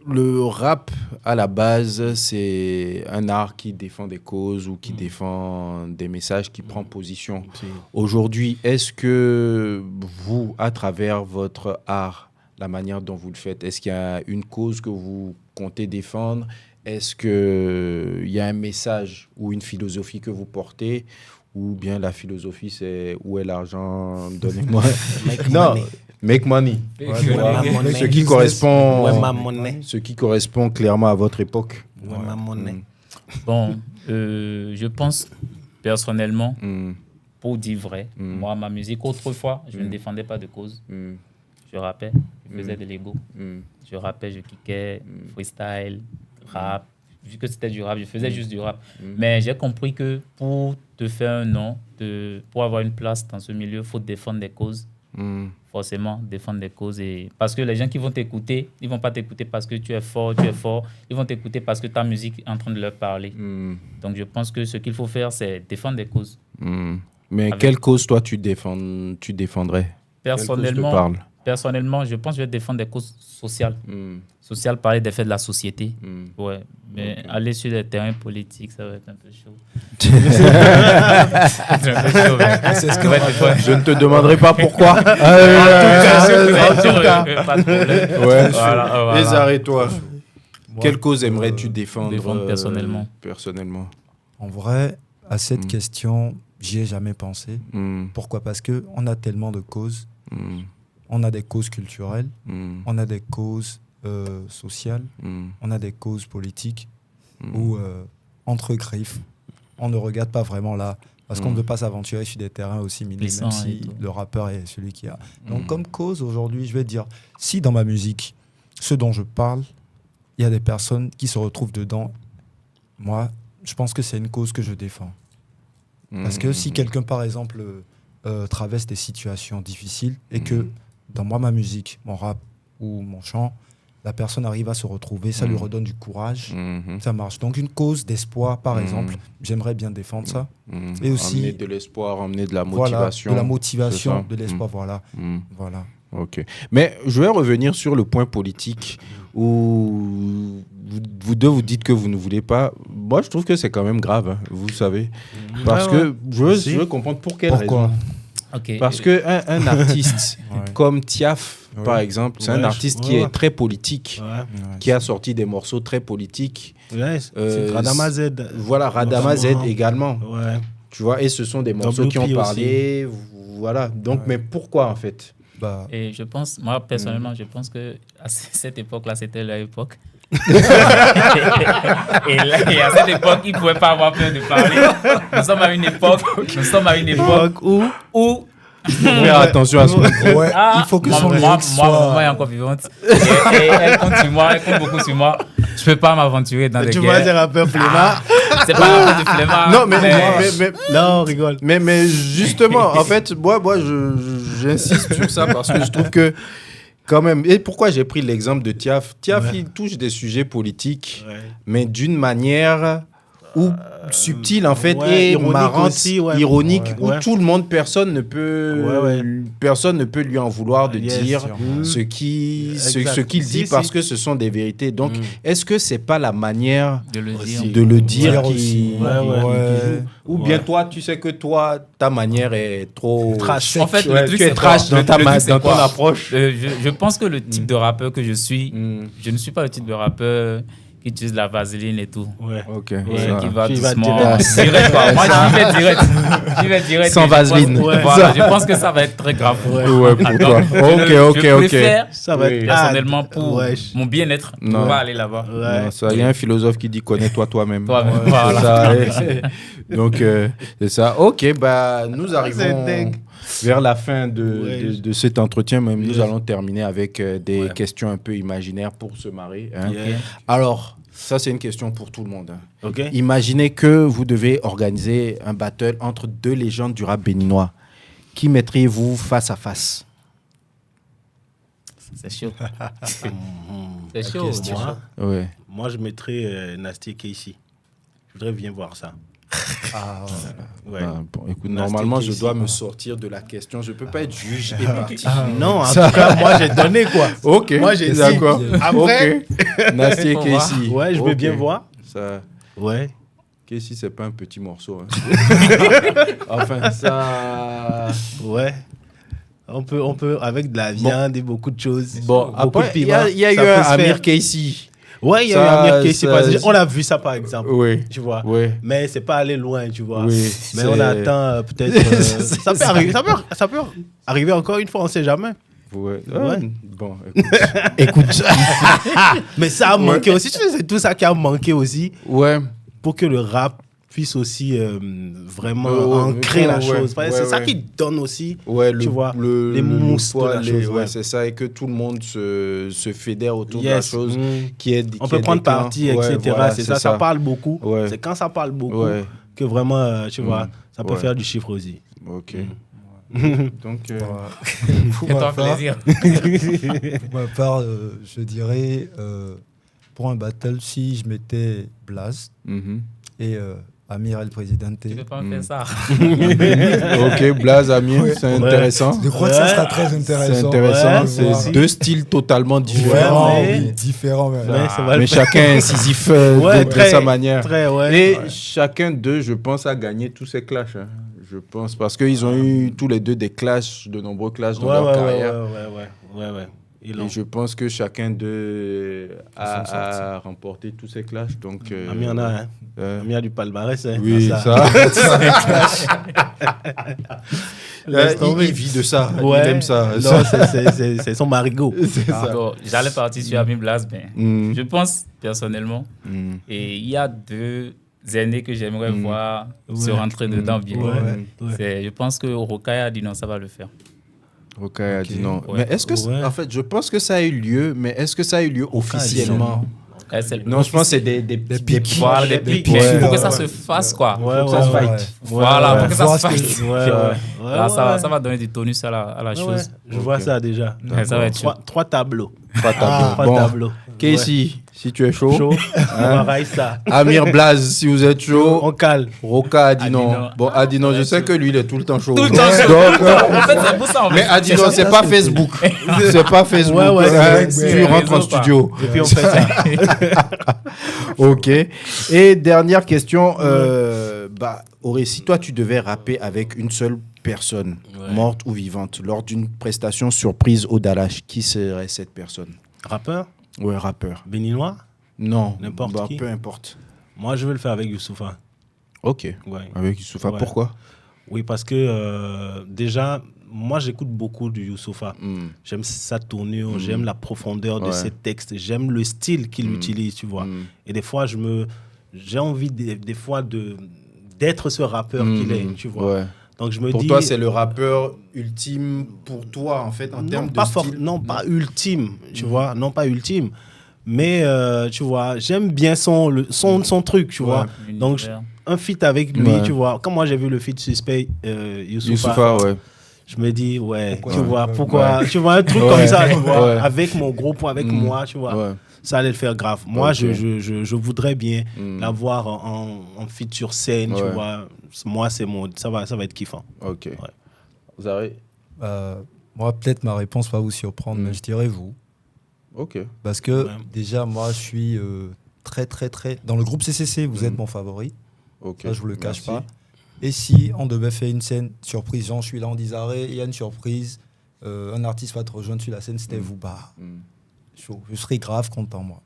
le rap, à la base, c'est un art qui défend des causes ou qui défend des messages, qui prend position. Aujourd'hui, est-ce que vous, à travers votre art, la manière dont vous le faites, est-ce qu'il y a une cause que vous comptez défendre? Est-ce qu'il y a un message ou une philosophie que vous portez? Ou bien la philosophie, c'est où est l'argent? Donnez-moi. Make money. Ce qui correspond clairement à votre époque. Ouais, ma monnaie. Bon, je pense personnellement, pour dire vrai, moi, ma musique, autrefois, je ne défendais pas de cause. Je rappais, je faisais de l'ego. Je rappais, je kickais, freestyle, rap. Vu que c'était du rap, je faisais juste du rap. Mais j'ai compris que pour te faire un nom, pour avoir une place dans ce milieu, il faut défendre des causes. Forcément, défendre des causes. Parce que les gens qui vont t'écouter, ils ne vont pas t'écouter parce que tu es fort. Ils vont t'écouter parce que ta musique est en train de leur parler. Donc, je pense que ce qu'il faut faire, c'est défendre des causes. Mais quelle cause, toi, tu défendrais? Personnellement, je pense que je vais défendre des causes sociales. Sociales, parler des faits de la société. Ouais. Mais aller sur les terrains politiques, ça va être un peu chaud. Je ne te demanderai pas pourquoi. En tout cas. Pas de problème. Ouais, voilà. Et arrête-toi. Quelle cause aimerais-tu défendre personnellement? En vrai, à cette question, j'y ai jamais pensé. Pourquoi? Parce qu'on a tellement de causes. On a des causes culturelles, on a des causes sociales, on a des causes politiques où, entre griffes, on ne regarde pas vraiment là. Parce qu'on ne veut pas s'aventurer sur des terrains aussi minés, même si le rappeur est celui qui a. Donc, comme cause, aujourd'hui, je vais dire, si dans ma musique, ce dont je parle, il y a des personnes qui se retrouvent dedans, moi, je pense que c'est une cause que je défends. Parce que si quelqu'un, par exemple, traverse des situations difficiles et que dans ma musique, mon rap ou mon chant, la personne arrive à se retrouver, ça lui redonne du courage, ça marche. Donc une cause d'espoir, par exemple, j'aimerais bien défendre ça. Et aussi emmener de l'espoir, emmener de la motivation. Voilà, de la motivation, de l'espoir, voilà. Ok. Mais je vais revenir sur le point politique où vous deux vous dites que vous ne voulez pas. Moi, je trouve que c'est quand même grave, hein, vous savez. Parce que je veux comprendre pour quelle raison. Okay. Parce qu'un artiste comme Tiaf, par exemple, c'est un artiste qui est très politique, qui a sorti des morceaux très politiques. C'est Radama Z. Voilà, Radama Z également. Tu vois, et ce sont des morceaux qui ont parlé. Voilà. Donc, mais pourquoi en fait? Et je pense, moi personnellement, je pense que à cette époque-là, c'était leur époque. et à cette époque, ils ne pouvaient pas avoir peur de parler. Nous sommes à une époque où faire attention à ce qu'on il faut que moi est encore vivante. Et elle compte sur moi, elle compte beaucoup sur moi. Je ne peux pas m'aventurer dans des guerres. Tu vois, c'est rappeur flemmard. C'est pas un rappeur de flemmard. Non, mais non, on rigole. Mais justement, en fait, moi j'insiste sur ça parce que je trouve que quand même, et pourquoi j'ai pris l'exemple de Tiaf, il touche des sujets politiques, mais d'une manière subtile en fait, et marrante, aussi, ironique, où tout le monde, personne ne peut lui en vouloir de dire ce qu'il dit parce que ce sont des vérités. Donc, est-ce que c'est pas la manière de le dire qui joue? Ou bien toi, tu sais que ta manière est trop trash. En fait, tu es trash dans ton approche. Je pense que le type de rappeur que je suis, je ne suis pas le type de rappeur qui utilise la vaseline et tout. Ok. Qui va doucement. Direct, quoi. Moi, j'y vais direct. Sans vaseline. Voilà, je pense que ça va être très grave. Pour toi. Je préfère, ça va être personnellement, pour mon bien-être, on va aller là-bas. Il y a un philosophe qui dit connais-toi toi-même. Voilà. Donc, c'est ça. Ok, nous arrivons vers la fin de cet entretien. Même nous allons terminer avec des questions un peu imaginaires pour se marrer. Alors, ça, c'est une question pour tout le monde. Imaginez que vous devez organiser un battle entre deux légendes du rap béninois. Qui mettriez-vous face à face? C'est chaud. C'est chaud. Moi, je mettrais Nasty et Casey. Je voudrais bien voir ça. Écoute, normalement, je dois me sortir de la question. Je ne peux pas être juge et parti. Non, en tout cas, moi, j'ai donné quoi. Ok, moi, j'ai dit. D'accord. Après, Nasty et Casey. Je veux bien voir. Ça. Casey, c'est pas un petit morceau. Enfin, ça. On peut avec de la viande et beaucoup de choses. Après, il y a eu un Amir Casey. Il y a eu Amir Casey. On a vu ça, par exemple. Tu vois. Mais c'est pas aller loin, tu vois. Mais on attend peut-être. Ça peut arriver encore une fois, on sait jamais. Ouais. Bon, Écoute. Mais ça a manqué aussi. Tu sais, c'est tout ça qui a manqué aussi. Ouais. Pour que le rap puisse aussi vraiment ancrer la chose. C'est ça qui donne aussi, tu vois, les mousses de la chose. Ouais, c'est ça, et que tout le monde se fédère autour de la chose. On peut prendre parti, etc. Voilà, c'est ça, ça parle beaucoup. Ouais. C'est quand ça parle beaucoup que vraiment, tu vois, ça peut faire du chiffre aussi. Ok. Donc, c'est un plaisir. Pour ma part, je dirais, pour un battle, si je mettais Blaze et Amir El Presidente. Tu veux pas me faire ça? Ok, Blaze, Amir, c'est intéressant. Je crois que ça sera très intéressant. C'est intéressant. C'est deux styles totalement différents. Différents, mais chacun est incisif de sa manière. Et ouais. Chacun d'eux, je pense, a gagné tous ses clashs. Hein. Je pense, parce qu'ils ont eu tous les deux des clashs, de nombreux clashs dans leur carrière. Ouais. Et je pense que chacun d'eux a remporté tous ces clashs. Donc, Ami en a, hein. Ami a du palmarès. Hein. Oui, ça. Il vit de ça. Il aime ça. Non, c'est son marigot. J'allais partir sur Ami Blaze, mais je pense personnellement, et il y a 2 années que j'aimerais voir se rentrer dedans bien. Je pense que Rocaille a dit non, ça va le faire. Rocaille a dit non. Mais est-ce que, en fait, je pense que ça a eu lieu, mais est-ce que ça a eu lieu officiellement? Non, je pense que c'est des pics. Voilà, des pics. Mais il faut que ça se fasse, quoi. Faut que ça se fight. Voilà, faut que ça se fight. Là, ça va donner du tonus à la chose. Je vois ça déjà. Ça va être chaud. 3 tableaux. 3 tableaux. Casey, si tu es chaud. On va ça. Amir Blaze, si vous êtes chaud. On cale. Roca a dit non. Bon, a dit non, je sais que lui, il est tout le temps chaud. Tout le temps chaud. En fait, c'est pour ça. Mais a dit non, c'est pas Facebook. C'est pas Facebook. Tu rentres en studio. Et puis on fait ça. Ok. Et dernière question. Auré, si toi, tu devais rapper avec une seule personne, morte ou vivante, lors d'une prestation surprise au Dalash, qui serait cette personne? Rappeur? Ouais, rappeur. Béninois? Non. N'importe qui? Peu importe. Moi, je vais le faire avec Youssoupha. Ok. Ouais. Avec Youssoupha. Ouais. Pourquoi? Oui, parce que déjà, moi, j'écoute beaucoup du Youssoupha. J'aime sa tournure, j'aime la profondeur de ses textes, j'aime le style qu'il utilise, tu vois. Et des fois, j'ai envie des fois d'être ce rappeur qu'il est, tu vois. Ouais. Donc je me dis... Pour toi, c'est le rappeur ultime pour toi, en fait, en termes de style? Non, pas ultime, tu vois. Non, pas ultime. Mais, tu vois, j'aime bien son truc, tu vois. Donc, un feat avec lui, tu vois. Comme moi, j'ai vu le feat Suspect, Youssoupha, je me dis, pourquoi tu vois, un truc comme ça, tu vois, avec mon groupe, avec moi, tu vois. Ça allait le faire grave. Moi, je voudrais bien l'avoir en feat sur scène, tu vois. Moi, ça va être kiffant. Ok. Zari? Moi, peut-être ma réponse va vous surprendre, mais je dirais vous. Ok. Parce que déjà, moi, je suis très... Dans le groupe CCC, vous êtes mon favori. Ok. Ça, je vous le cache pas. Et si on devait faire une scène surprise, genre je suis là en Dizaré, il y a une surprise, un artiste va te rejoindre sur la scène, c'était vous, chaud. Je serais grave content, moi.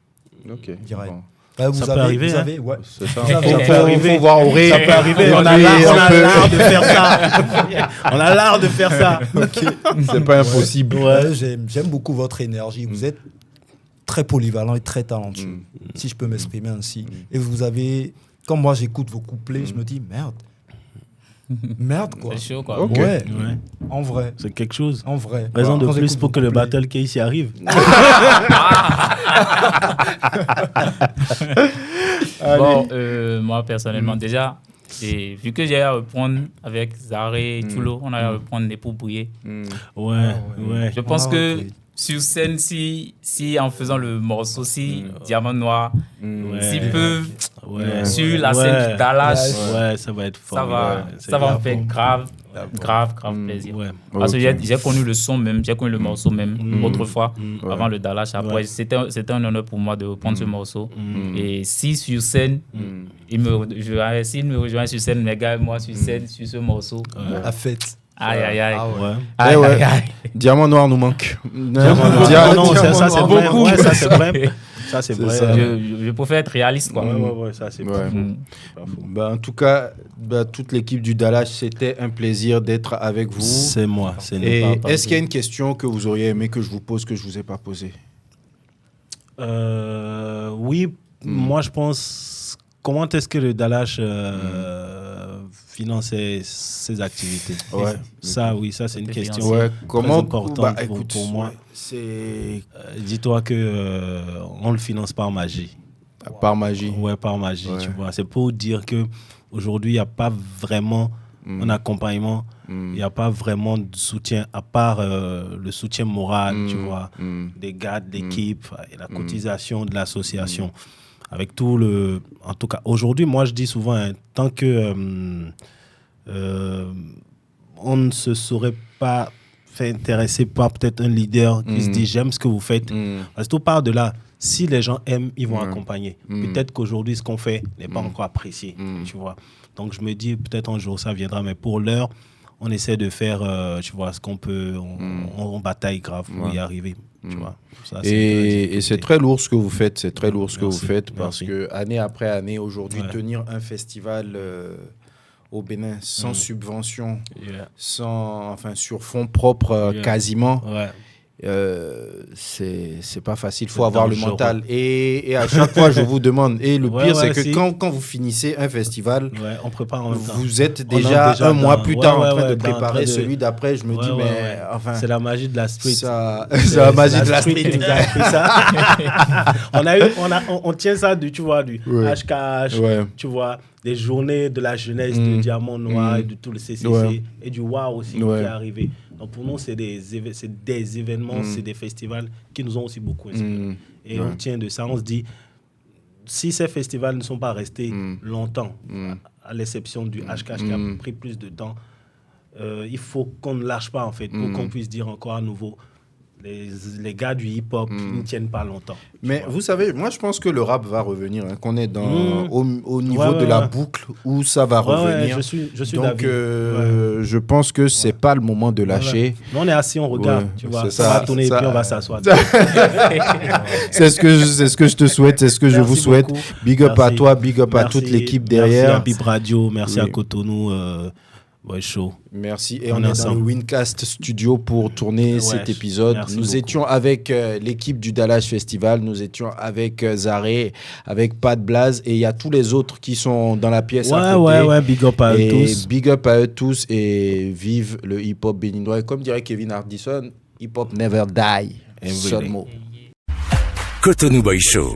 Ok. Direct. Bon. Là, ça peut arriver. C'est ça. Ça peut arriver. Voir Auré. Ça peut arriver. On a l'art de faire ça. On a l'art de faire ça. C'est pas impossible. Ouais, j'aime beaucoup votre énergie. Vous êtes très polyvalent et très talentueux, si je peux m'exprimer ainsi. Et vous avez, comme moi j'écoute vos couplets, je me dis merde quoi. C'est chaud quoi. Okay. Ouais. En vrai. C'est quelque chose. En vrai. Raison de plus pour que le battle case y arrive. Bon, moi personnellement déjà, vu que j'ai à reprendre avec Zaré et Tulo, on a à reprendre les Poubouillés. Ouais. Je pense que sur scène, si en faisant le morceau, Diamant Noir, s'ils peuvent sur la scène du Dalash, ça va être fort. Ça va me faire grave plaisir. Parce que j'ai connu le son même, j'ai connu le morceau même autrefois, avant le Dalash. Après, c'était un honneur pour moi de reprendre ce morceau. Et si sur scène, s'il me rejoint sur scène, mes gars, moi sur scène, sur ce morceau. La fête. Aïe. Diamant Noir nous manque. Non, ça c'est beaucoup. Ça c'est vrai. Ça, c'est vrai. ça. Je préfère être réaliste, quoi. Ouais, ça, c'est pas faux. En tout cas, toute l'équipe du Dallage, c'était un plaisir d'être avec vous. C'est moi. Et est-ce qu'il y a une question que vous auriez aimé que je vous pose, que je ne vous ai pas posée? Oui, moi, je pense... Comment est-ce que le Dallage finance ses activités? Ça, c'est une question très importante pour moi. Dis-toi que on le finance par magie. Par magie. Ouais, par magie, tu vois. C'est pour dire que aujourd'hui, il n'y a pas vraiment un accompagnement, il n'y a pas vraiment de soutien, à part le soutien moral, tu vois, des gars de l'équipe et la cotisation de l'association. Avec tout le... En tout cas, aujourd'hui, moi, je dis souvent, tant que on ne se serait pas fait intéresser par peut-être un leader qui se dit « j'aime ce que vous faites ». Parce que tout part de là. Si les gens aiment, ils vont accompagner. Peut-être qu'aujourd'hui, ce qu'on fait n'est pas encore apprécié, tu vois. Donc, je me dis, peut-être un jour, ça viendra. Mais pour l'heure, on essaie de faire, tu vois, ce qu'on peut. On bataille grave pour y arriver, tu vois. Ça, et c'est très lourd ce que vous faites. C'est très lourd ce que vous faites. Parce que année après année, aujourd'hui, tenir un festival... au Bénin, sans subvention, sur fonds propres quasiment, c'est pas facile. Il faut avoir le mental. Et à chaque fois, je vous demande. Et le pire, c'est que quand vous finissez un festival, on prépare en même temps. Vous êtes déjà un mois plus tard en train de préparer celui d'après. Je me dis, mais enfin. C'est la magie de la street. C'est la magie de la street. Nous a appris ça. On tient ça du HKH, tu vois, des journées de la jeunesse de Diamant Noir et de tout le CCC et du WOW aussi qui est arrivé. Donc pour nous, c'est des événements, c'est des festivals qui nous ont aussi beaucoup inspirés. Et on tient de ça, on se dit, si ces festivals ne sont pas restés longtemps, à l'exception du HKH qui a pris plus de temps, il faut qu'on ne lâche pas en fait, pour qu'on puisse dire encore à nouveau, les gars du hip-hop ne tiennent pas longtemps. Mais vous savez, moi je pense que le rap va revenir, qu'on est au niveau de la boucle où ça va revenir. Je suis donc je pense que c'est pas le moment de lâcher. Nous, on est assis, on regarde, tu vois, ça va tourner et puis on va s'asseoir. C'est ce que je te souhaite, c'est ce que je vous souhaite. Big up à toi, big up à toute l'équipe derrière. Merci à Bip Radio, merci à Cotonou. Show. Merci. Et on est dans le Wincast Studio pour tourner cet épisode. Nous étions avec l'équipe du Dallage Festival, nous étions avec Zaré, avec Pat Blaze, et il y a tous les autres qui sont dans la pièce à côté. Big up à eux tous. Big up à eux tous et vive le hip-hop béninois. Et comme dirait Kevin Hardison, hip-hop never die. Seul mot. Cotonou Boy Show.